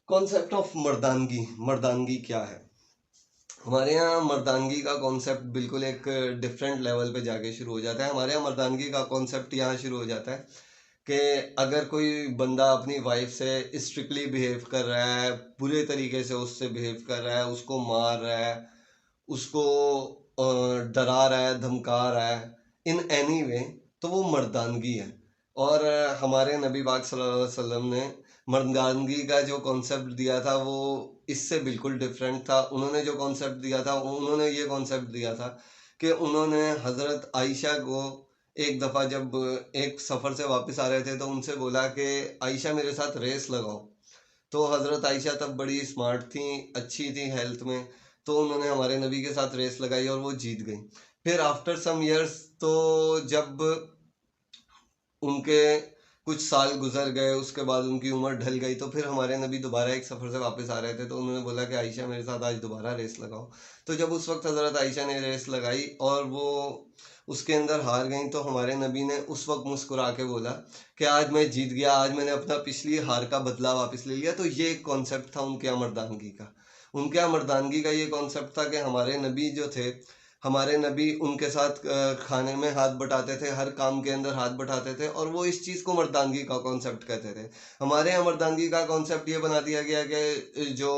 Concept of मर्दानगी। मर्दानगी क्या है? हमारे यहाँ मर्दानगी का कॉन्सेप्ट बिल्कुल एक डिफरेंट लेवल पे जाके शुरू हो जाता है। हमारे यहाँ मर्दानगी का कॉन्सेप्ट यहाँ शुरू हो जाता है कि अगर कोई बंदा अपनी वाइफ से स्ट्रिक्टली बिहेव कर रहा है, बुरे तरीके से उससे बिहेव कर रहा है, उसको मार रहा है, उसको डरा रहा है, धमका रहा है इन एनी वे, तो वो मर्दानगी है। और हमारे नबी पाक सल्लल्लाहु अलैहि वसल्लम ने मर्दानगी का जो कॉन्सेप्ट दिया था वो इससे बिल्कुल डिफरेंट था। उन्होंने जो कॉन्सेप्ट दिया था, उन्होंने ये कॉन्सेप्ट दिया था कि उन्होंने हज़रत आयशा को एक दफ़ा जब एक सफ़र से वापस आ रहे थे तो उनसे बोला कि आयशा मेरे साथ रेस लगाओ। तो हज़रत आयशा तब बड़ी स्मार्ट थी, अच्छी थी हेल्थ में, तो उन्होंने हमारे नबी के साथ रेस लगाई और वो जीत गई। फिर आफ्टर सम ईयर्स, तो जब उनके कुछ साल गुजर गए, उसके बाद उनकी उम्र ढल गई, तो फिर हमारे नबी दोबारा एक सफ़र से वापस आ रहे थे तो उन्होंने बोला कि आयशा मेरे साथ आज दोबारा रेस लगाओ। तो जब उस वक्त हज़रत आयशा ने रेस लगाई और वो उसके अंदर हार गई, तो हमारे नबी ने उस वक्त मुस्कुरा के बोला कि आज मैं जीत गया, आज मैंने अपना पिछली हार का बदला वापस ले लिया। तो ये एक कॉन्सेप्ट था उनके यहाँ मर्दानगी का। उनके यहाँ मर्दानगी का ये कॉन्सेप्ट था कि हमारे नबी जो थे, हमारे नबी उनके साथ खाने में हाथ बटाते थे, हर काम के अंदर हाथ बटाते थे, और वो इस चीज़ को मर्दानगी का कॉन्सेप्ट कहते थे। हमारे यहाँ मर्दानगी का कॉन्सेप्ट ये बना दिया गया कि जो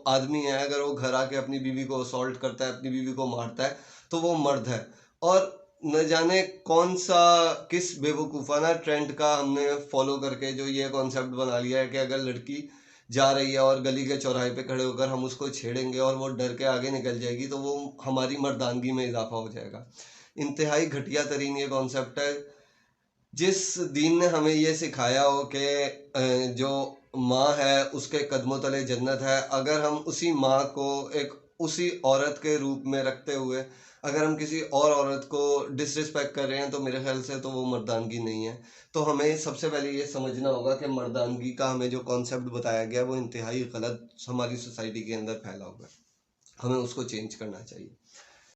आदमी है अगर वो घर आके अपनी बीवी को असॉल्ट करता है, अपनी बीवी को मारता है, तो वो मर्द है। और न जाने कौन सा किस बेवकूफ़ाना ट्रेंड का हमने फॉलो करके जो ये कॉन्सेप्ट बना लिया है कि अगर लड़की जा रही है और गली के चौराहे पे खड़े होकर हम उसको छेड़ेंगे और वो डर के आगे निकल जाएगी, तो वो हमारी मर्दानगी में इजाफा हो जाएगा। इंतहाई घटिया तरीन ये कॉन्सेप्ट है। जिस दीन ने हमें ये सिखाया हो कि जो माँ है उसके कदमों तले जन्नत है, अगर हम उसी माँ को एक उसी औरत के रूप में रखते हुए अगर हम किसी और औरत को डिसरिस्पेक्ट कर रहे हैं, तो मेरे ख्याल से तो वो मर्दानगी नहीं है। तो हमें सबसे पहले ये समझना होगा कि मर्दानगी का हमें जो कॉन्सेप्ट बताया गया वो इंतहाई गलत हमारी सोसाइटी के अंदर फैला हुआ है, हमें उसको चेंज करना चाहिए।